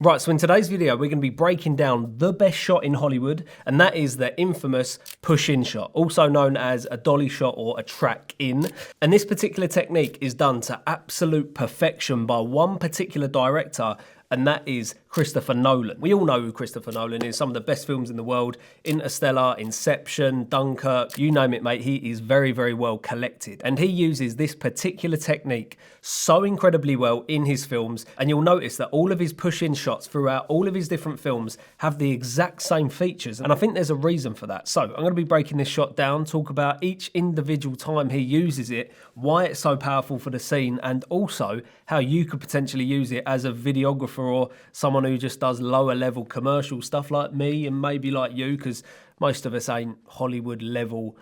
Right, so in today's video, we're going to be breaking down the best shot in Hollywood, and that is the infamous push-in shot, also known as a dolly shot or a track-in. And this particular technique is done to absolute perfection by one particular director, and that is Christopher Nolan. We all know who Christopher Nolan is, some of the best films in the world. Interstellar, Inception, Dunkirk, you name it, mate. He is very, very well collected. And he uses this particular technique so incredibly well in his films. And you'll notice that all of his push-in shots throughout all of his different films have the exact same features. And I think there's a reason for that. So I'm going to be breaking this shot down, talk about each individual time he uses it, why it's so powerful for the scene, and also how you could potentially use it as a videographer or someone who just does lower level commercial stuff like me and maybe like you, because most of us ain't Hollywood level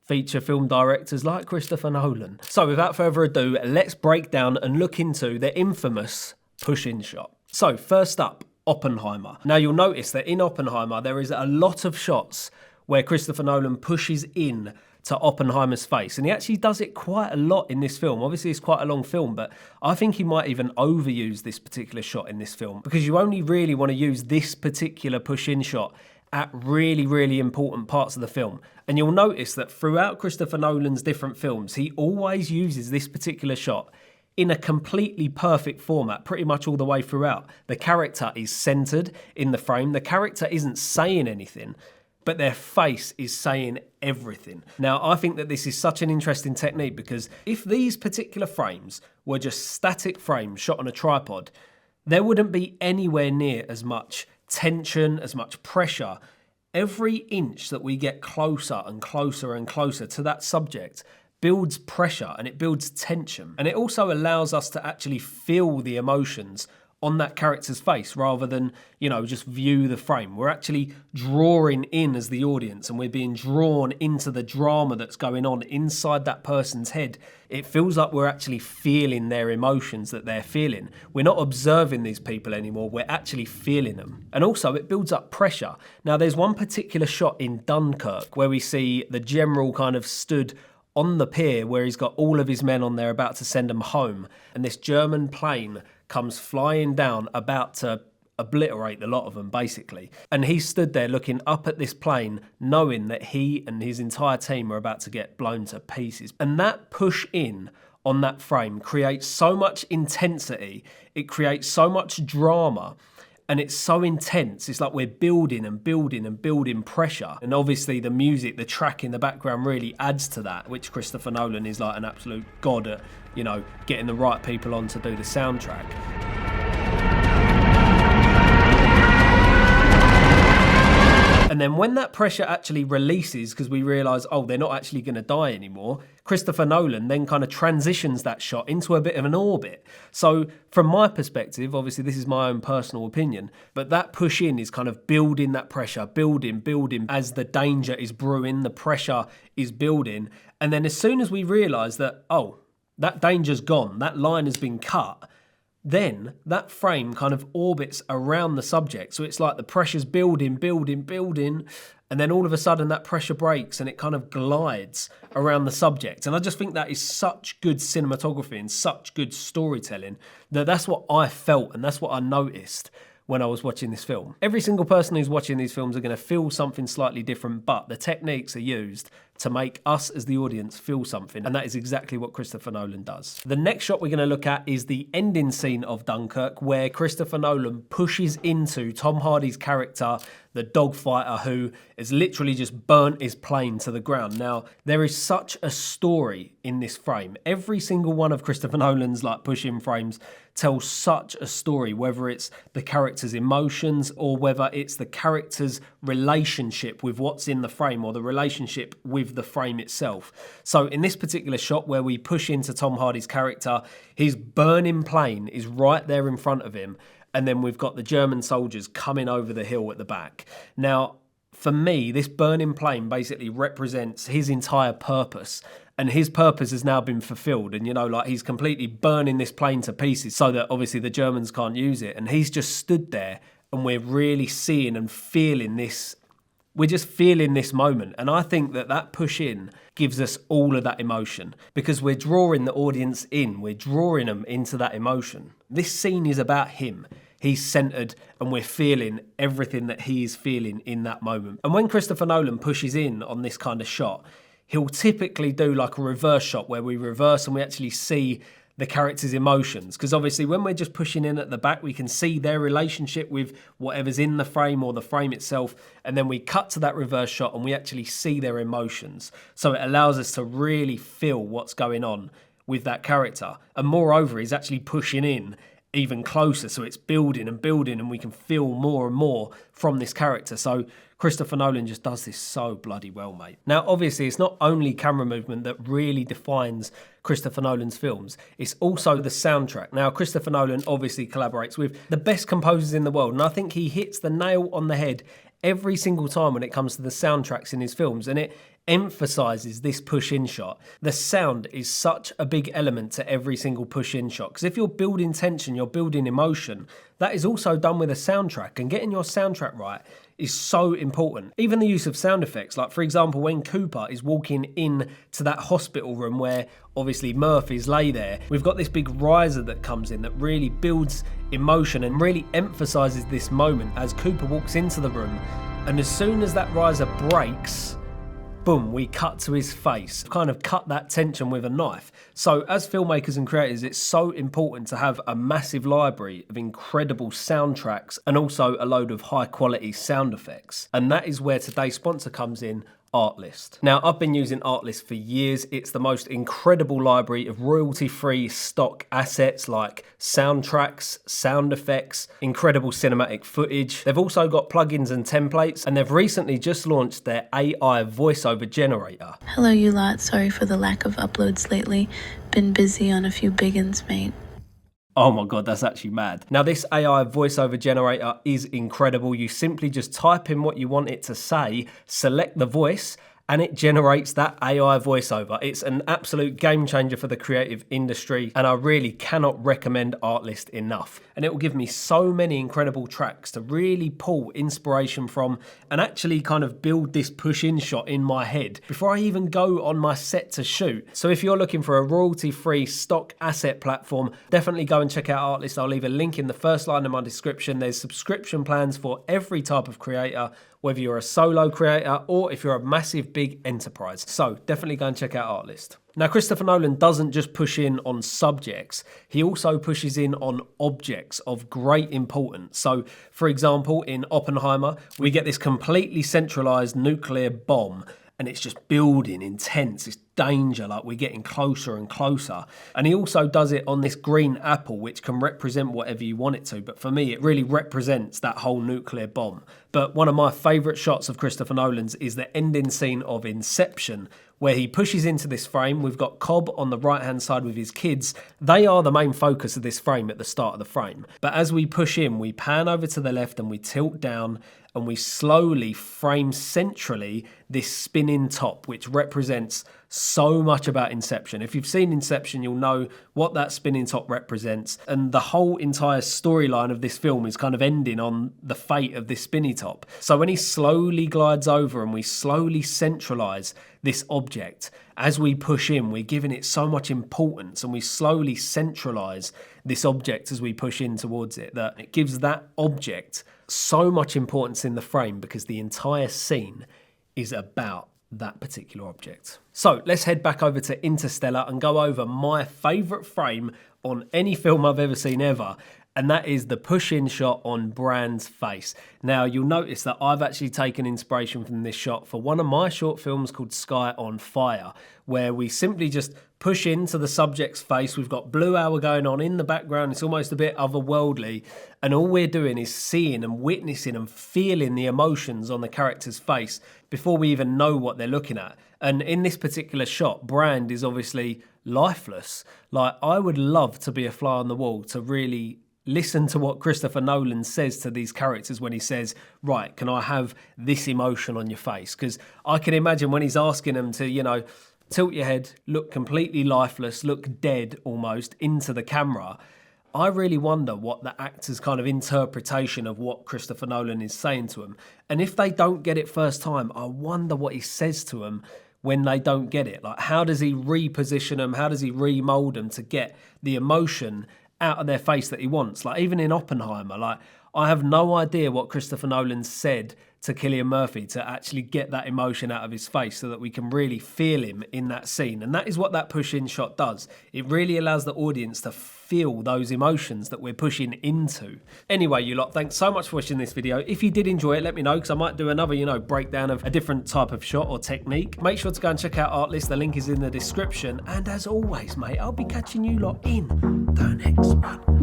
feature film directors like Christopher Nolan. So without further ado, let's break down and look into the infamous push-in shot. So first up, Oppenheimer. Now you'll notice that in Oppenheimer, there is a lot of shots where Christopher Nolan pushes in to Oppenheimer's face. And he actually does it quite a lot in this film. Obviously, it's quite a long film, but I think he might even overuse this particular shot in this film, because you only really want to use this particular push-in shot at really, really important parts of the film. And you'll notice that throughout Christopher Nolan's different films, he always uses this particular shot in a completely perfect format, pretty much all the way throughout. The character is centered in the frame. The character isn't saying anything, but their face is saying everything. Now, I think that this is such an interesting technique, because if these particular frames were just static frames shot on a tripod, there wouldn't be anywhere near as much tension, as much pressure. Every inch that we get closer and closer and closer to that subject builds pressure and it builds tension. And it also allows us to actually feel the emotions on that character's face rather than, just view the frame. We're actually drawing in as the audience, and we're being drawn into the drama that's going on inside that person's head. It feels like we're actually feeling their emotions that they're feeling. We're not observing these people anymore, we're actually feeling them. And also it builds up pressure. Now there's one particular shot in Dunkirk where we see the general kind of stood on the pier where he's got all of his men on there about to send them home, and this German plane comes flying down about to obliterate a lot of them basically. And he stood there looking up at this plane knowing that he and his entire team are about to get blown to pieces. And that push in on that frame creates so much intensity, it creates so much drama, and it's so intense. It's like we're building and building and building pressure. And obviously the music, the track in the background really adds to that, which Christopher Nolan is like an absolute god at, getting the right people on to do the soundtrack. And then when that pressure actually releases, because we realise, they're not actually going to die anymore, Christopher Nolan then kind of transitions that shot into a bit of an orbit. So from my perspective, obviously this is my own personal opinion, but that push in is kind of building that pressure, building, as the danger is brewing, the pressure is building. And then as soon as we realise that, that danger's gone, that line has been cut, then that frame kind of orbits around the subject. So it's like the pressure's building, and then all of a sudden that pressure breaks and it kind of glides around the subject. And I just think that is such good cinematography and such good storytelling that that's what I felt and that's what I noticed when I was watching this film. Every single person who's watching these films are going to feel something slightly different, but the techniques are used to make us as the audience feel something, and that is exactly what Christopher Nolan does. The next shot we're going to look at is the ending scene of Dunkirk, where Christopher Nolan pushes into Tom Hardy's character, the dogfighter who has literally just burnt his plane to the ground. Now, there is such a story in this frame. Every single one of Christopher Nolan's push-in frames tells such a story, whether it's the character's emotions or whether it's the character's relationship with what's in the frame or the relationship with the frame itself. So in this particular shot where we push into Tom Hardy's character, his burning plane is right there in front of him, and then we've got the German soldiers coming over the hill at the back. Now, for me, this burning plane basically represents his entire purpose, and his purpose has now been fulfilled. And, he's completely burning this plane to pieces so that obviously the Germans can't use it. And he's just stood there, and we're really seeing and feeling this. We're just feeling this moment. And I think that that push in gives us all of that emotion, because we're drawing the audience in. We're drawing them into that emotion. This scene is about him. he's centered and we're feeling everything that he is feeling in that moment. And when Christopher Nolan pushes in on this kind of shot, he'll typically do like a reverse shot where we reverse and we actually see the character's emotions. Because obviously when we're just pushing in at the back, we can see their relationship with whatever's in the frame or the frame itself. And then we cut to that reverse shot and we actually see their emotions. So it allows us to really feel what's going on with that character. And moreover, he's actually pushing in even closer. So it's building and building and we can feel more and more from this character. So Christopher Nolan just does this so bloody well, mate. Now, obviously, it's not only camera movement that really defines Christopher Nolan's films, it's also the soundtrack. Now, Christopher Nolan obviously collaborates with the best composers in the world, and I think he hits the nail on the head every single time when it comes to the soundtracks in his films, and it emphasizes this push-in shot. The sound is such a big element to every single push-in shot, because if you're building tension, you're building emotion, that is also done with a soundtrack, and getting your soundtrack right is so important. Even the use of sound effects, like for example, when Cooper is walking in to that hospital room where obviously Murphy's lay there, we've got this big riser that comes in that really builds emotion and really emphasizes this moment as Cooper walks into the room. And as soon as that riser breaks, boom, we cut to his face, kind of cut that tension with a knife. So as filmmakers and creators, it's so important to have a massive library of incredible soundtracks and also a load of high quality sound effects. And that is where today's sponsor comes in, Artlist. Now, I've been using Artlist for years. It's the most incredible library of royalty-free stock assets like soundtracks, sound effects, incredible cinematic footage. They've also got plugins and templates, and they've recently just launched their AI voiceover generator. Hello, you lot. Sorry for the lack of uploads lately. Been busy on a few biggins, mate. Oh my God, that's actually mad. Now, this AI voiceover generator is incredible. You simply just type in what you want it to say, select the voice, and it generates that AI voiceover. It's an absolute game changer for the creative industry, and I really cannot recommend Artlist enough. And it will give me so many incredible tracks to really pull inspiration from and actually kind of build this push-in shot in my head before I even go on my set to shoot. So if you're looking for a royalty-free stock asset platform, definitely go and check out Artlist. I'll leave a link in the first line of my description. There's subscription plans for every type of creator, whether you're a solo creator or if you're a massive big enterprise. So definitely go and check out Artlist. Now, Christopher Nolan doesn't just push in on subjects, he also pushes in on objects of great importance. So, for example, in Oppenheimer, we get this completely centralized nuclear bomb, and it's just building intense, it's danger, like we're getting closer and closer. And he also does it on this green apple, which can represent whatever you want it to. But for me, it really represents that whole nuclear bomb. But one of my favorite shots of Christopher Nolan's is the ending scene of Inception, where he pushes into this frame. We've got Cobb on the right-hand side with his kids. They are the main focus of this frame at the start of the frame. But as we push in, we pan over to the left and we tilt down and we slowly frame centrally this spinning top, which represents so much about Inception. If you've seen Inception, you'll know what that spinning top represents. And the whole entire storyline of this film is kind of ending on the fate of this spinny top. So when he slowly glides over and we slowly centralize this object, as we push in, we're giving it so much importance and we slowly centralize this object as we push in towards it, that it gives that object so much importance in the frame because the entire scene is about that particular object. So let's head back over to Interstellar and go over my favourite frame on any film I've ever seen ever, and that is the push-in shot on Brand's face. Now, you'll notice that I've actually taken inspiration from this shot for one of my short films called Sky on Fire, where we simply just push into the subject's face. We've got blue hour going on in the background. It's almost a bit otherworldly. And all we're doing is seeing and witnessing and feeling the emotions on the character's face before we even know what they're looking at. And in this particular shot, Brand is obviously lifeless. Like, I would love to be a fly on the wall to really listen to what Christopher Nolan says to these characters when he says, right, can I have this emotion on your face? Because I can imagine when he's asking them to, you know, tilt your head, look completely lifeless, look dead almost into the camera. I really wonder what the actor's kind of interpretation of what Christopher Nolan is saying to them. And if they don't get it first time, I wonder what he says to them when they don't get it. Like, how does he reposition them? How does he remold them to get the emotion out of their face that he wants. Like even in Oppenheimer, like I have no idea what Christopher Nolan said to Cillian Murphy to actually get that emotion out of his face so that we can really feel him in that scene. And that is what that push-in shot does. It really allows the audience to feel those emotions that we're pushing into. Anyway, you lot, thanks so much for watching this video. If you did enjoy it, let me know, because I might do another, breakdown of a different type of shot or technique. Make sure to go and check out Artlist. The link is in the description. And as always, mate, I'll be catching you lot in the next one.